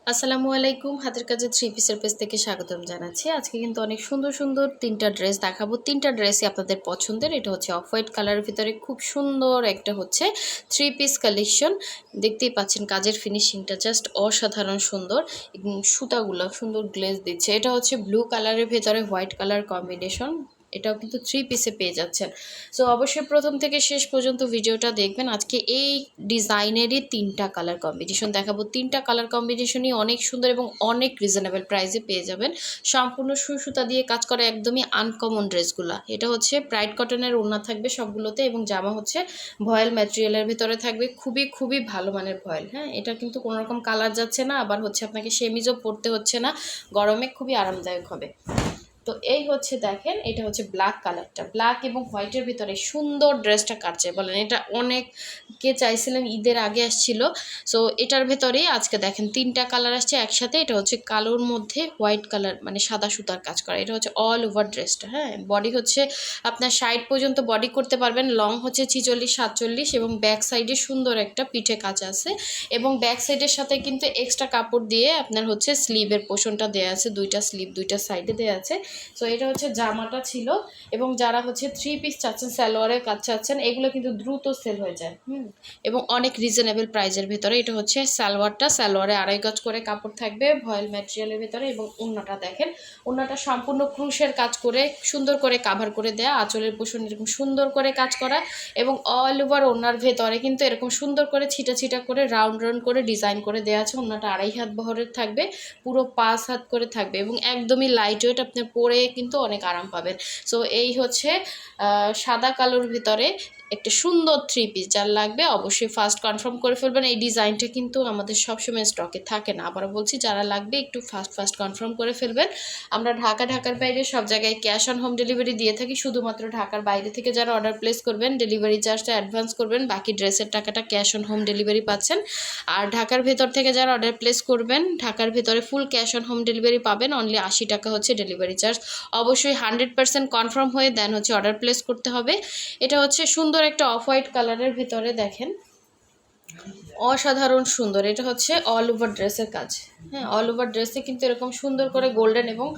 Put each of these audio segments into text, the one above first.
আসসালামু আলাইকুম। হাতের কাজে থ্রি পিসের পেজ থেকে স্বাগতম জানাচ্ছি। আজকে কিন্তু অনেক সুন্দর সুন্দর ৩টা ড্রেস দেখাবো। ৩টা ড্রেসই আপনাদের পছন্দের। এটা হচ্ছে অফ হোয়াইট কালারের ভিতরে খুব সুন্দর একটা হচ্ছে থ্রি পিস কালেকশন। দেখতেই পাচ্ছেন কাজের ফিনিশিংটা জাস্ট অসাধারণ সুন্দর এবং সুতাগুলো সুন্দর গ্লেজ দিচ্ছে। এটা হচ্ছে ব্লু কালারের ভেতরে হোয়াইট কালার কম্বিনেশন। এটাও কিন্তু থ্রি পিসে পেয়ে যাচ্ছেন। সো অবশ্যই প্রথম থেকে শেষ পর্যন্ত ভিডিওটা দেখবেন। আজকে এই ডিজাইনেরই ৩টা কালার কম্বিনেশন দেখাবো। ৩টা কালার কম্বিনেশনই অনেক সুন্দর এবং অনেক রিজনেবল প্রাইসে পেয়ে যাবেন। সম্পূর্ণ সুই সুতা দিয়ে কাজ করা একদমই আনকমন ড্রেসগুলা। এটা হচ্ছে ব্রাইট কটনের ওড়না থাকবে সবগুলোতে এবং জামা হচ্ছে ভয়েল ম্যাটেরিয়ালের ভিতরে থাকবে। খুবই খুবই ভালো মানের ভয়েল। হ্যাঁ, এটা কিন্তু কোনো রকম কালার যাচ্ছে না, আবার হচ্ছে আপনাকে সেমিজও পরতে হচ্ছে না। গরমে খুবই আরামদায়ক হবে। তো এই হচ্ছে দেখেন, এটা হচ্ছে ব্ল্যাক কালারটা, ব্ল্যাক এবং হোয়াইটের ভিতরে সুন্দর ড্রেসটা কাটছে বলেন। এটা অনেকে চাইছিলেন, ঈদের আগে আসছিল। সো এটার ভেতরেই আজকে দেখেন 3টা কালার আসছে একসাথে। এটা হচ্ছে কালোর মধ্যে হোয়াইট কালার মানে সাদা সুতার কাজ করা। এটা হচ্ছে অল ওভার ড্রেসটা। হ্যাঁ, বডি হচ্ছে আপনার 60 পর্যন্ত বডি করতে পারবেন। লং হচ্ছে 46-47 এবং ব্যাক সাইডে সুন্দর একটা পিঠে কাজ আছে এবং ব্যাক সাইডের সাথে কিন্তু এক্সট্রা কাপড় দিয়ে আপনার হচ্ছে স্লিভের পোর্শনটা দেওয়া আছে। দুইটা স্লিভ দুইটা সাইডে দেওয়া আছে। সো এটা হচ্ছে জামাটা ছিল। এবং যারা হচ্ছে থ্রি পিস চাচ্ছেন, সালোয়ারের কাজ চাচ্ছেন, এগুলো কিন্তু দ্রুত সেল হয়ে যায় এবং অনেক রিজনেবল প্রাইজের ভিতরে। এটা হচ্ছে সালোয়ারটা, সালোয়ারে 2.5 গজ করে কাপড় থাকবে ভয়েল ম্যাটেরিয়ালের ভিতরে। এবং ওড়নাটা দেখেন, ওড়নাটা সম্পূর্ণ ক্রুশের কাজ করে সুন্দর করে কাভার করে দেয়া, আঁচলের পোষণ এরকম সুন্দর করে কাজ করা এবং অল ওভার ওড়নার ভেতরে কিন্তু এরকম সুন্দর করে ছিটা ছিটা করে রাউন্ড রাউন্ড করে ডিজাইন করে দেওয়া আছে। ওড়নাটা 2.5 হাত বহরের থাকবে, পুরো 5 হাত করে থাকবে এবং একদমই লাইট ওয়েট, আপনি পরে কিন্তু অনেক আরাম পাবেন। সো এই হচ্ছে সাদা কালোর ভিতরে একটা সুন্দর থ্রি পিস। যার লাগবে অবশ্যই ফার্স্ট কনফার্ম করে ফেলবেন। এই ডিজাইনটা কিন্তু আমাদের সবসময় স্টকে থাকে না, আবার বলছি যারা লাগবে একটু ফার্স্ট কনফার্ম করে ফেলবেন। আমরা ঢাকার বাইরে সব জায়গায় ক্যাশ অন হোম ডেলিভারি দিয়ে থাকি। শুধুমাত্র ঢাকার বাইরে থেকে যারা অর্ডার প্লেস করবেন ডেলিভারি চার্জটা অ্যাডভান্স করবেন, বাকি ড্রেসের টাকাটা ক্যাশ অন হোম ডেলিভারি পাচ্ছেন। আর ঢাকার ভেতর থেকে যারা অর্ডার প্লেস করবেন, ঢাকার ভেতরে full cash on home delivery পাবেন। অনলি 80 টাকা হচ্ছে ডেলিভারি চার্জ। অবশ্যই 100% কনফার্ম হয়ে দেন হচ্ছে অর্ডার প্লেস করতে হবে। এটা হচ্ছে সুন্দর একটা অফ হোয়াইট কালারের ভিতরে দেখেন, অসাধারণ সুন্দর। এটা হচ্ছে অল ওভার ড্রেসের কাজ। হ্যাঁ, অল ওভার ড্রেসে কিন্তু এরকম সুন্দর করে গোল্ডেন এবং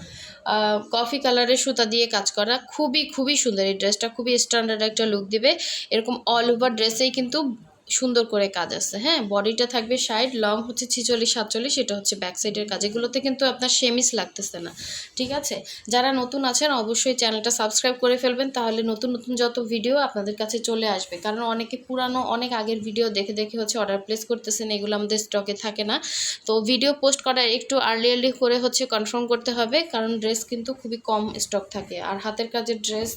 কফি কালারের সুতা দিয়ে কাজ করা। খুবই খুবই সুন্দর এই ড্রেসটা, খুবই স্ট্যান্ডার্ড একটা লুক দিবে। এরকম অল ওভার ড্রেসেই কিন্তু সুন্দর করে কাজ আছে। হ্যাঁ, বডিটা থাকবে 60, লং হচ্ছে 46-47। এটা হচ্ছে ব্যাক সাইডের কাজ। এগুলোতে কিন্তু আপনার সেমিস লাগতেছে না। ঠিক আছে, যারা নতুন আছেন অবশ্যই চ্যানেলটা সাবস্ক্রাইব করে ফেলবেন, তাহলে নতুন নতুন যত ভিডিও আপনাদের কাছে চলে আসবে। কারণ অনেকে পুরানো অনেক আগের ভিডিও দেখে দেখে হচ্ছে অর্ডার প্লেস করতেছেন, এগুলো আমাদের স্টকে থাকে না। তো ভিডিও পোস্ট করার একটু আর্লি করে হচ্ছে কনফার্ম করতে হবে, কারণ ড্রেস কিন্তু খুবই কম স্টক থাকে। আর হাতের কাজের ড্রেস,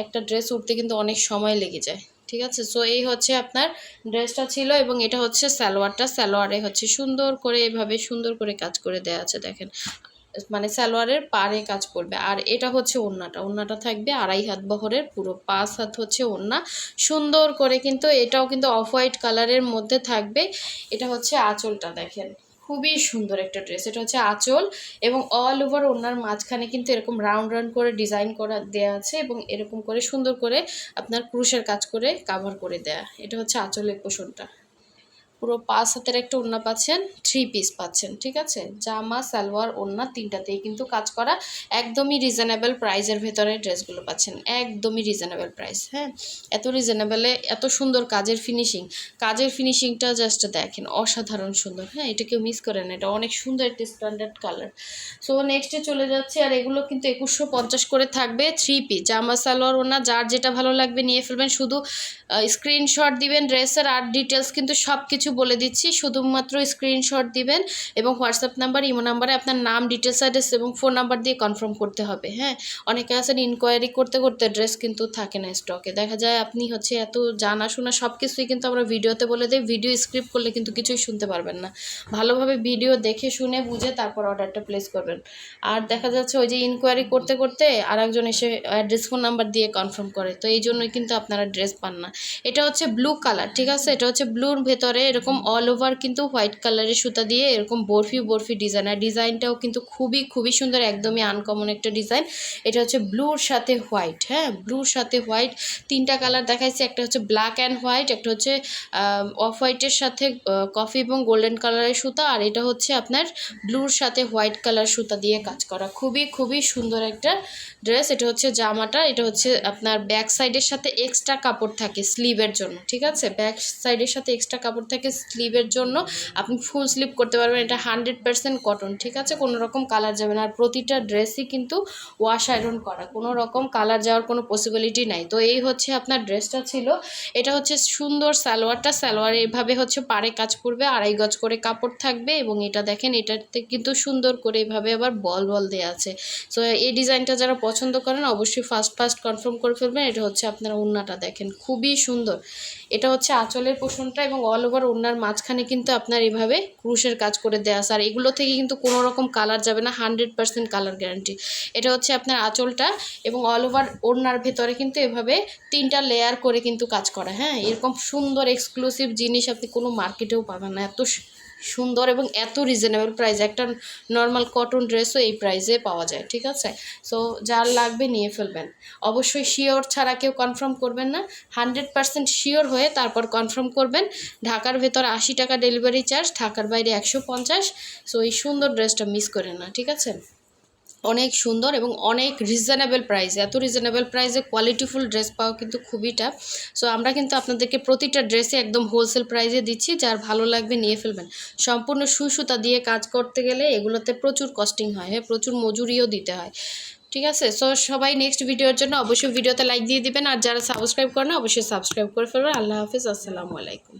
একটা ড্রেস উঠতে কিন্তু অনেক সময় লেগে যায়। ঠিক আছে, সো এই হচ্ছে আপনার ড্রেসটা ছিল এবং এটা হচ্ছে সালোয়ারটা। সালোয়ারে হচ্ছে সুন্দর করে এভাবে সুন্দর করে কাজ করে দেওয়া আছে দেখেন, মানে সালোয়ারের পাড়ে কাজ করবে। আর এটা হচ্ছে ওড়নাটা, ওড়নাটা থাকবে 2.5 হাত বহরের, পুরো 5 হাত হচ্ছে ওড়না সুন্দর করে। কিন্তু এটাও কিন্তু অফ হোয়াইট কালারের মধ্যে থাকবে। এটা হচ্ছে আঁচলটা দেখেন, খুবই সুন্দর একটা ড্রেস। এটা হচ্ছে আঁচল এবং অল ওভার ওড়নার মাঝখানে কিন্তু এরকম রাউন্ড রাউন্ড করে ডিজাইন করা দেয়া আছে এবং এরকম করে সুন্দর করে আপনার ক্রুশের কাজ করে কাভার করে দেয়া। এটা হচ্ছে আঁচলের পোষণটা। পুরো 5 হাতের একটা ওড়না পাচ্ছেন, থ্রি পিস পাচ্ছেন। ঠিক আছে, জামা সালোয়ার ওড়না তিনটাতেই কিন্তু কাজ করা। একদমই রিজনেবল প্রাইসের ভেতরে ড্রেসগুলো পাচ্ছেন, একদমই রিজনেবল প্রাইস। হ্যাঁ, এত রিজনেবলে এত সুন্দর কাজের ফিনিশিং, কাজের ফিনিশিংটা জাস্ট দেখেন অসাধারণ সুন্দর। হ্যাঁ, এটা কেউ মিস করেন, এটা অনেক সুন্দর একটা স্ট্যান্ডার্ড কালার। সো নেক্সটে চলে যাচ্ছে। আর এগুলো কিন্তু 2150 করে থাকবে থ্রি পিস, জামা সালোয়ার ওড়না। যার যেটা ভালো লাগবে নিয়ে ফেলবেন। শুধু স্ক্রিনশট দিবেন ড্রেসের, আর ডিটেলস কিন্তু সব কিছু বলে দিচ্ছি। শুধুমাত্র স্ক্রিনশট দিবেন এবং হোয়াটসঅ্যাপ নাম্বার ইমো নাম্বারে আপনার নাম, ডিটেলস, অ্যাড্রেস এবং ফোন নাম্বার দিয়ে কনফার্ম করতে হবে। হ্যাঁ, অনেকে আছেন ইনকোয়ারি করতে করতে ড্রেস কিন্তু থাকে না স্টকে। দেখা যায় আপনি হচ্ছে এত জানাশোনা সব কিছুই কিন্তু আমরা ভিডিওতে বলে দিই, ভিডিও স্ক্রিপ্ট করলে কিন্তু কিছুই শুনতে পারবেন না। ভালোভাবে ভিডিও দেখে শুনে বুঝে তারপর অর্ডারটা প্লেস করবেন। আর দেখা যাচ্ছে ওই যে ইনকোয়ারি করতে করতে আর একজন এসে অ্যাড্রেস ফোন নাম্বার দিয়ে কনফার্ম করে, তো এই জন্যই কিন্তু আপনারা ড্রেস পান না। এটা হচ্ছে ব্লু কালার। ঠিক আছে, এটা হচ্ছে ব্লুর ভেতরে এরকম এরকম অল ওভার কিন্তু হোয়াইট কালারের সুতা দিয়ে এরকম বরফি ডিজাইন, আর ডিজাইনটাও কিন্তু খুবই সুন্দর, একদমই আনকমন একটা ডিজাইন। এটা হচ্ছে ব্লুর সাথে হোয়াইট, হ্যাঁ ব্লুর সাথে হোয়াইট, তিনটা কালার দেখাইছি, একটা হচ্ছে ব্ল্যাক অ্যান্ড হোয়াইট, একটা হচ্ছে অফ হোয়াইটের সাথে কফি এবং গোল্ডেন কালারের সুতা, আর এটা হচ্ছে আপনার ব্লুর সাথে হোয়াইট কালার সুতা দিয়ে কাজ করা, খুবই সুন্দর একটা ড্রেস। এটা হচ্ছে জামাটা, এটা হচ্ছে আপনার ব্যাক সাইডের সাথে এক্সট্রা কাপড় থাকে স্লিভের জন্য, ঠিক আছে, ব্যাক সাইডের সাথে এক্সট্রা কাপড় থাকে স্লিভের জন্য, আপনি ফুল স্লিভ করতে পারবেন। এটা 100% কটন, ঠিক আছে, কোনো রকম কালার যাবে না, আর প্রতিটা ড্রেসই কিন্তু ওয়াশ আয়রন করা, কোনো রকম কালার যাওয়ার কোনো পসিবিলিটি নাই। তো এই হচ্ছে আপনার ড্রেসটা ছিল। এটা হচ্ছে সুন্দর সালোয়ারটা, সালোয়ার এইভাবে হচ্ছে পাড়ে কাজ করবে, 2.5 গজ করে কাপড় থাকবে, এবং এটা দেখেন এটাতে কিন্তু সুন্দর করে এইভাবে আবার বল দেওয়া আছে। সো এই ডিজাইনটা যারা পছন্দ করেন অবশ্যই ফার্স্ট কনফার্ম করে ফেলবেন। এটা হচ্ছে আপনার ওড়নাটা দেখেন খুবই সুন্দর, এটা হচ্ছে আঁচলের পোষণটা, এবং অল ওভার ওড়নার মাঝখানে কিন্তু আপনার এইভাবে ক্রুশের কাজ করে দেওয়া আছে, আর এগুলো থেকে কিন্তু কোনো রকম কালার যাবে না, 100% কালার গ্যারান্টি। এটা হচ্ছে আপনার আঁচলটা, এবং অল ওভার ওড়নার ভেতরে কিন্তু এভাবে 3টা লেয়ার করে কিন্তু কাজ করা, হ্যাঁ এরকম সুন্দর এক্সক্লুসিভ জিনিস আপনি কোনো মার্কেটেও পাবেন না, এত সুন্দর এবং এত রিজনেবল প্রাইস। একটা নর্মাল কটন ড্রেসও এই প্রাইসে পাওয়া যায়, ঠিক আছে। সো যার লাগবে নিয়ে ফেলবেন, অবশ্যই শিওর ছাড়া কেউ কনফার্ম করবেন না, 100% শিওর হয়ে তারপর কনফার্ম করবেন। ঢাকার ভেতর 80 টাকা ডেলিভারি চার্জ, ঢাকার বাইরে 150। সো এই সুন্দর ড্রেসটা মিস করেন না, ঠিক আছে, অনেক সুন্দর এবং অনেক রিজনেবল প্রাইসে, এত রিজনেবল প্রাইসে কোয়ালিটিফুল ড্রেস পাওয়া কিন্তু খুবই টাফ। সো আমরা কিন্তু আপনাদেরকে প্রতিটা ড্রেসে একদম হোলসেল প্রাইসে দিচ্ছি, যার ভালো লাগবে নিয়ে ফেলবেন। সম্পূর্ণ সুতা দিয়ে কাজ করতে গেলে এগুলোতে প্রচুর কস্টিং হয়, হ্যাঁ প্রচুর মজুরিও দিতে হয়, ঠিক আছে। সো সবাই নেক্সট ভিডিওর জন্য অবশ্যই ভিডিওতে লাইক দিয়ে দিবেন, আর যারা সাবস্ক্রাইব করেন অবশ্যই সাবস্ক্রাইব করে ফেলবেন। আল্লাহ হাফিজ, আসসালামু আলাইকুম।